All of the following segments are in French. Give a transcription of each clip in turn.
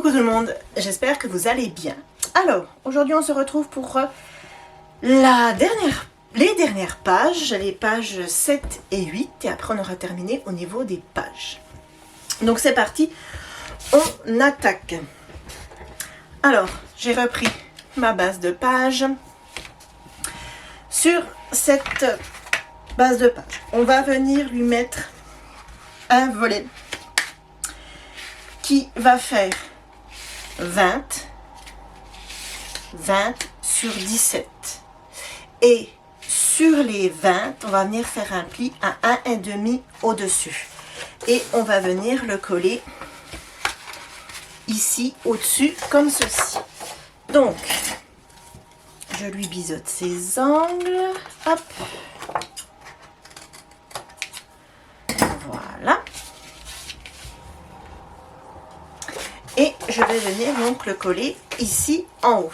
Coucou tout le monde, j'espère que vous allez bien. Alors, aujourd'hui on se retrouve pour les dernières pages, les pages 7 et 8, et après on aura terminé au niveau des pages. Donc c'est parti, on attaque. Alors, j'ai repris ma base de page. Sur cette base de page, on va venir lui mettre un volet qui va faire 20 sur 17. Et sur les 20, on va venir faire un pli à 1,5 au-dessus. Et on va venir le coller ici au-dessus, comme ceci. Donc, je lui biseaute ses angles. Hop. Voilà. Et je vais venir donc le coller ici en haut.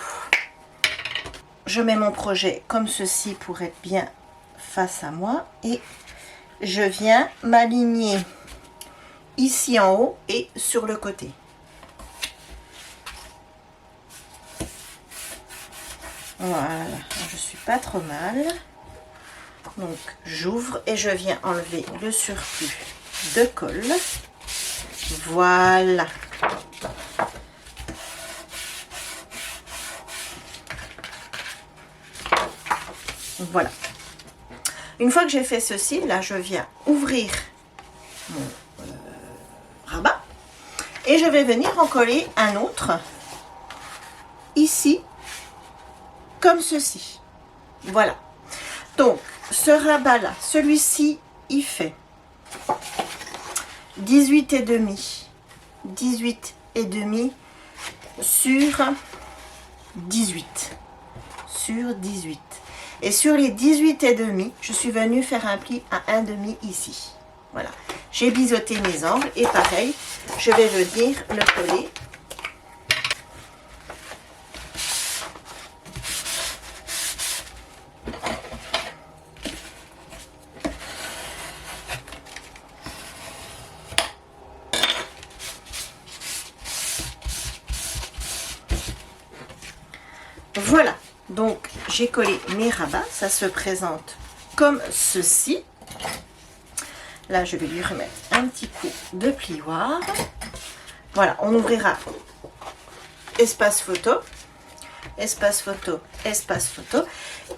Je mets mon projet comme ceci pour être bien face à moi. Et je viens m'aligner ici en haut et sur le côté. Voilà, je suis pas trop mal. Donc j'ouvre et je viens enlever le surplus de colle. Voilà. Voilà. Une fois que j'ai fait ceci, là je viens ouvrir mon rabat et je vais venir en coller un autre ici comme ceci. Voilà. Donc ce rabat là, celui-ci il fait 18,5 sur 18 sur 18. Et sur les 18,5, je suis venue faire un pli à 1,5 ici. Voilà. J'ai biseauté mes angles et pareil, je vais venir le coller. Voilà. Donc, j'ai collé mes rabats. Ça se présente comme ceci. Là, je vais lui remettre un petit coup de plioir. Voilà, on ouvrira espace photo, espace photo, espace photo.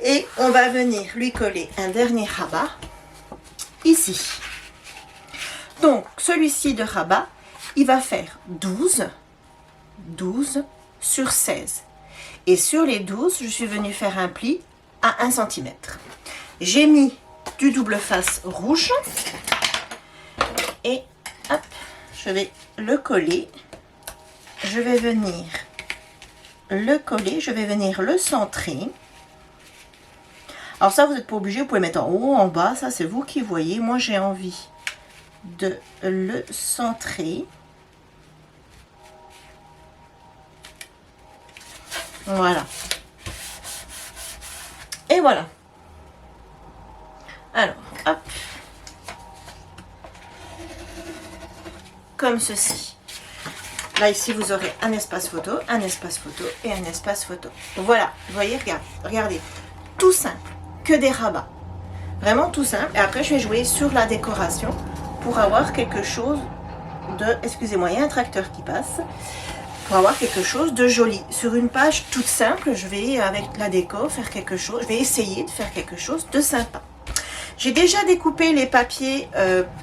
Et on va venir lui coller un dernier rabat ici. Donc, celui-ci de rabat, il va faire 12 sur 16. Et sur les 12, je suis venue faire un pli à 1 cm. J'ai mis du double face rouge. Et hop, je vais le coller. Je vais venir le coller. Je vais venir le centrer. Alors ça, vous n'êtes pas obligé. Vous pouvez mettre en haut, en bas. Ça, c'est vous qui voyez. Moi, j'ai envie de le centrer. Voilà. Et voilà. Alors, hop. Comme ceci. Là, ici, vous aurez un espace photo, un espace photo et un espace photo. Voilà. Vous voyez, regardez. Tout simple. Que des rabats. Vraiment tout simple. Et après, je vais jouer sur la décoration pour avoir quelque chose de... Excusez-moi, il y a un tracteur qui passe. Pour avoir quelque chose de joli. Sur une page toute simple, je vais avec la déco faire quelque chose. Je vais essayer de faire quelque chose de sympa. J'ai déjà découpé les papiers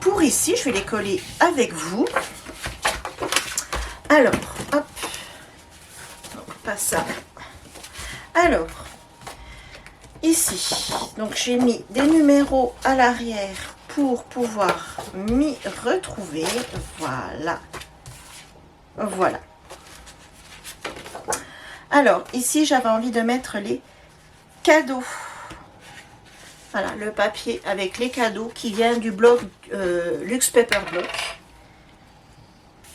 pour ici. Je vais les coller avec vous. Alors, hop. Donc, pas ça. Alors, ici, donc j'ai mis des numéros à l'arrière pour pouvoir m'y retrouver. Voilà. Voilà. Alors, ici, j'avais envie de mettre les cadeaux. Voilà, le papier avec les cadeaux qui vient du blog Luxe Paper Block.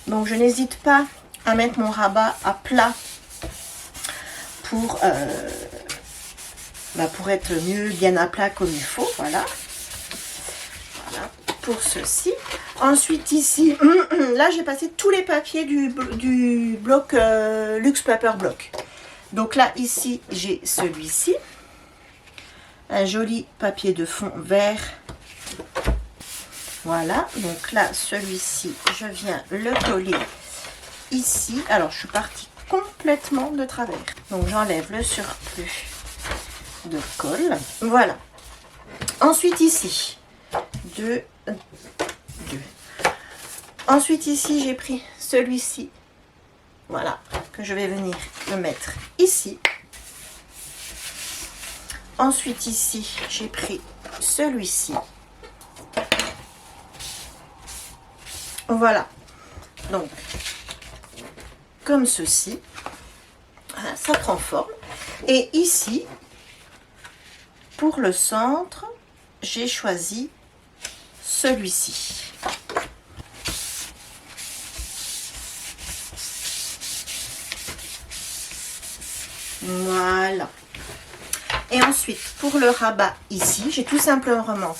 Donc, je n'hésite pas à mettre mon rabat à plat pour être mieux, bien à plat comme il faut. Voilà. Voilà, pour ceci. Ensuite ici, là j'ai passé tous les papiers du bloc Luxe Paper Block. Donc là ici j'ai celui-ci, un joli papier de fond vert. Voilà, donc là celui-ci je viens le coller ici. Alors je suis partie complètement de travers, donc j'enlève le surplus de colle. Voilà. Ensuite ici, deux. Ensuite ici j'ai pris celui-ci, voilà, que je vais venir le mettre ici. Ensuite ici j'ai pris celui-ci, voilà, donc comme ceci, voilà, ça prend forme. Et ici pour le centre j'ai choisi celui-ci. Voilà. Et ensuite, pour le rabat ici, j'ai tout simplement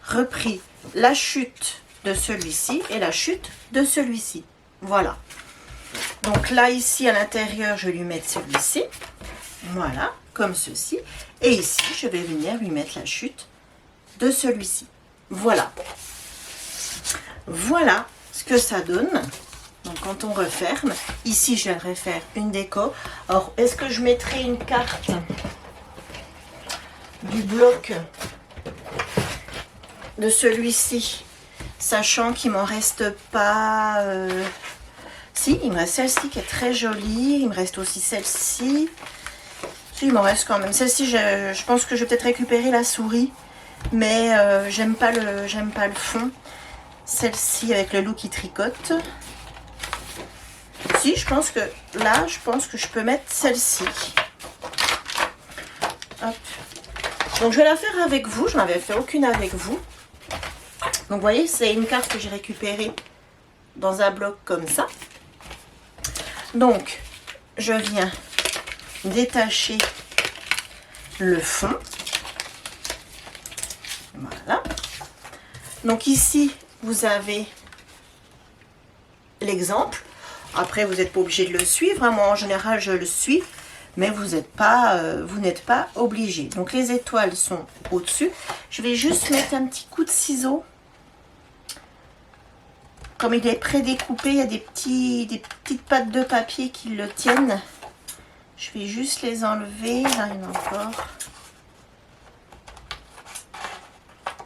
repris la chute de celui-ci et la chute de celui-ci. Voilà. Donc là, ici, à l'intérieur, je vais lui mettre celui-ci. Voilà, comme ceci. Et ici, je vais venir lui mettre la chute de celui-ci. Voilà. Voilà ce que ça donne. Donc quand on referme, ici je vais refaire une déco. Alors est-ce que je mettrai une carte du bloc de celui-ci, sachant qu'il m'en reste pas... Si, il me reste celle-ci qui est très jolie, il me reste aussi celle-ci. Si, il m'en reste quand même. Celle-ci, je pense que je vais peut-être récupérer la souris, mais j'aime pas le fond. Celle-ci avec le loup qui tricote. Si, je pense que là, je peux mettre celle-ci. Hop. Donc je vais la faire avec vous, je n'avais fait aucune avec vous. Donc vous voyez, c'est une carte que j'ai récupérée dans un bloc comme ça. Donc je viens détacher le fond. Voilà. Donc ici, vous avez l'exemple. Après, vous n'êtes pas obligé de le suivre. Moi, en général, je le suis. Mais vous n'êtes pas obligé. Donc, les étoiles sont au-dessus. Je vais juste mettre un petit coup de ciseau. Comme il est pré-découpé, il y a des petites pattes de papier qui le tiennent. Je vais juste les enlever. Là, il y en a encore.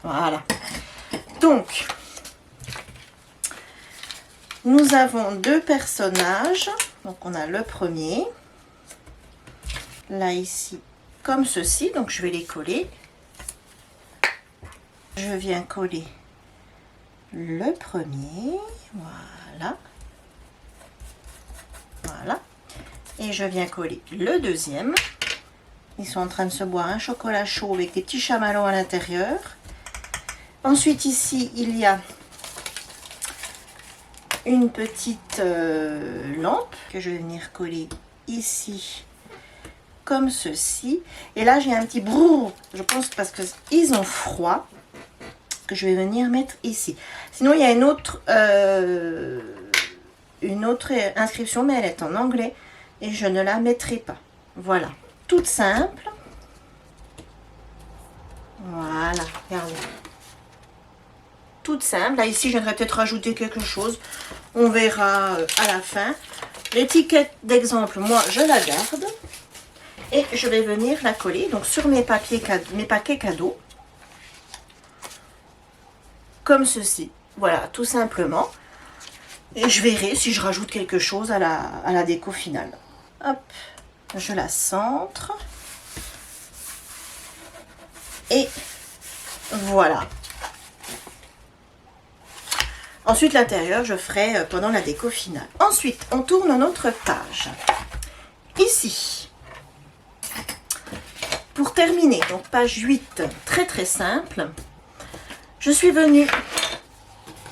Voilà. Donc, nous avons deux personnages. Donc, on a le premier. Là, ici, comme ceci. Donc, je vais les coller. Je viens coller le premier. Voilà. Voilà. Et je viens coller le deuxième. Ils sont en train de se boire un chocolat chaud avec des petits chamallows à l'intérieur. Ensuite, ici, il y a une petite lampe que je vais venir coller ici, comme ceci. Et là, j'ai un petit brrr, je pense parce qu'ils ont froid, que je vais venir mettre ici. Sinon, il y a une autre inscription, mais elle est en anglais et je ne la mettrai pas. Voilà, toute simple. Voilà, regardez. Toute simple. Là, ici, je viendrai peut-être rajouter quelque chose. On verra à la fin. L'étiquette d'exemple, moi, je la garde. Et je vais venir la coller donc sur mes paquets cadeaux. Comme ceci. Voilà, tout simplement. Et je verrai si je rajoute quelque chose à la déco finale. Hop, je la centre. Et voilà. Ensuite, l'intérieur, je ferai pendant la déco finale. Ensuite, on tourne notre page. Ici, pour terminer, donc page 8, très simple, je suis venue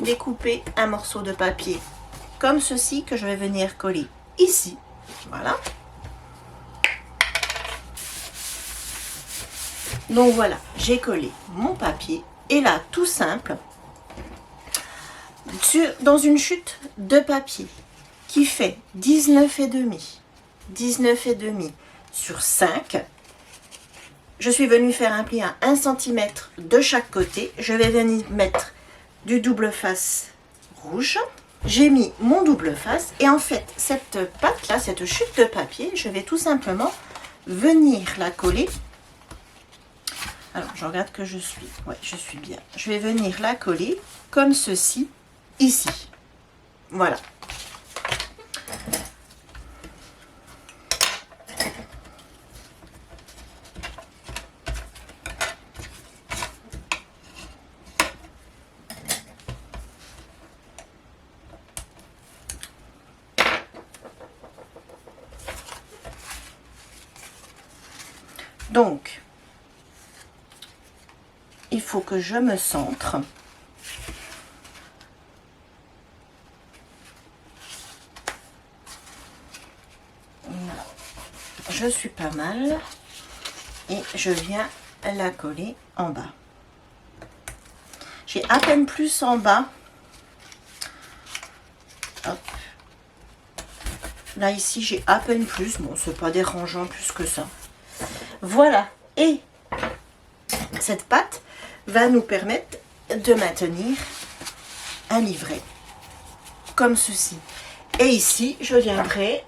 découper un morceau de papier comme ceci que je vais venir coller ici. Voilà. Donc voilà, j'ai collé mon papier. Et là, tout simple, dans une chute de papier qui fait 19,5, 19,5 sur 5, je suis venue faire un pli à 1 cm de chaque côté. Je vais venir mettre du double face rouge. J'ai mis mon double face et en fait cette pâte là, cette chute de papier, je vais tout simplement venir la coller. Alors je regarde que je suis bien. Je vais venir la coller comme ceci ici. Voilà. Donc, il faut que je me centre. Je suis pas mal et je viens la coller en bas. J'ai à peine plus en bas. Hop. Là ici j'ai à peine plus. Bon, c'est pas dérangeant plus que ça. Voilà, et cette pâte va nous permettre de maintenir un livret comme ceci. Et ici, je viendrai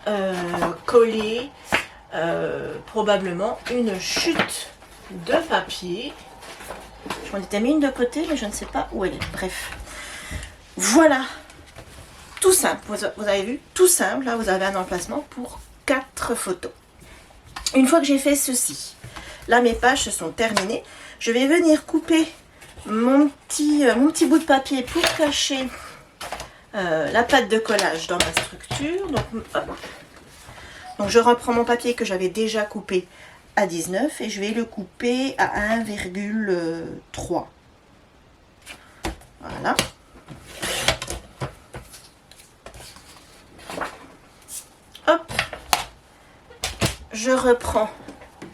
coller probablement une chute de papier. Je m'en étais mis une de côté, mais je ne sais pas où elle est. Bref, voilà, tout simple. Vous avez vu, tout simple. Là, vous avez un emplacement pour 4 photos. Une fois que j'ai fait ceci, là mes pages se sont terminées, je vais venir couper mon petit bout de papier pour cacher la pâte de collage dans ma structure. Donc je reprends mon papier que j'avais déjà coupé à 19 et je vais le couper à 1,3. Voilà. Hop. Je reprends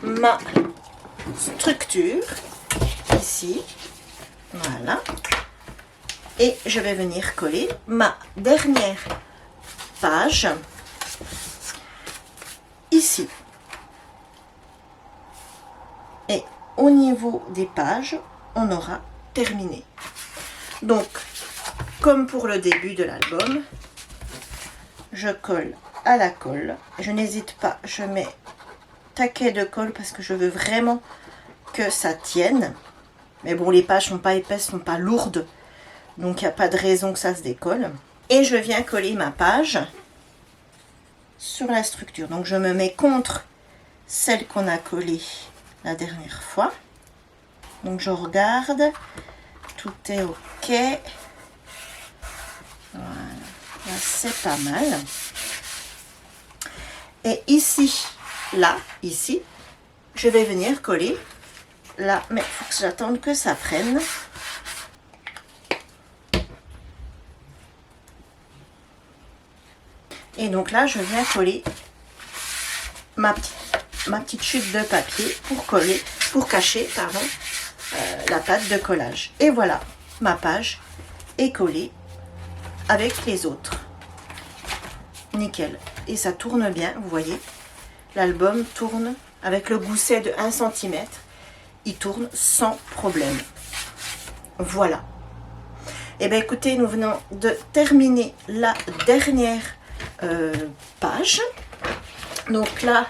ma structure ici, voilà, et je vais venir coller ma dernière page ici. Et au niveau des pages, on aura terminé. Donc, comme pour le début de l'album, je colle à la colle. Je n'hésite pas, je mets taquet de colle parce que je veux vraiment que ça tienne. Mais bon, les pages sont pas épaisses, sont pas lourdes, donc il n'y a pas de raison que ça se décolle. Et je viens coller ma page sur la structure. Donc je me mets contre celle qu'on a collée la dernière fois. Donc je regarde, tout est ok. Voilà, là c'est pas mal. Et ici, là, ici, je vais venir coller là, mais il faut que j'attende que ça prenne. Et donc là, je viens coller ma petite chute de papier pour cacher, pardon, la pâte de collage. Et voilà, ma page est collée avec les autres. Nickel. Et ça tourne bien, vous voyez. L'album tourne avec le gousset de 1 cm. Il tourne sans problème. Voilà. Et bien écoutez, nous venons de terminer la dernière page. Donc là,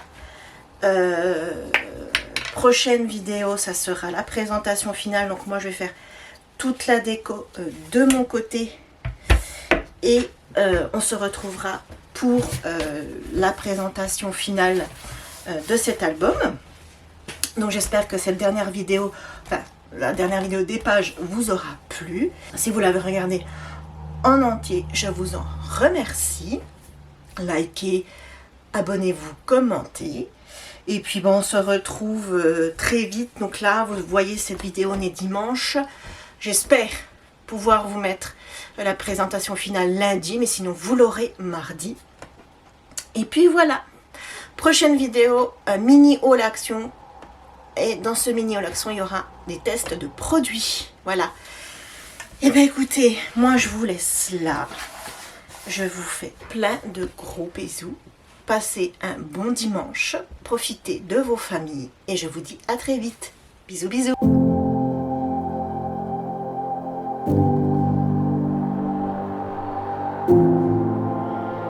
prochaine vidéo, ça sera la présentation finale. Donc moi, je vais faire toute la déco de mon côté. Et on se retrouvera pour la présentation finale de cet album. Donc j'espère que cette dernière vidéo, enfin la dernière vidéo des pages vous aura plu. Si vous l'avez regardée en entier, je vous en remercie. Likez, abonnez-vous, commentez. Et puis bon, on se retrouve très vite. Donc là, vous voyez, cette vidéo, on est dimanche. J'espère pouvoir vous mettre la présentation finale lundi, mais sinon vous l'aurez mardi. Et puis voilà, prochaine vidéo, mini haul action. Et dans ce mini haul action, il y aura des tests de produits. Voilà. Eh bien écoutez, moi je vous laisse là. Je vous fais plein de gros bisous. Passez un bon dimanche. Profitez de vos familles. Et je vous dis à très vite. Bisous bisous.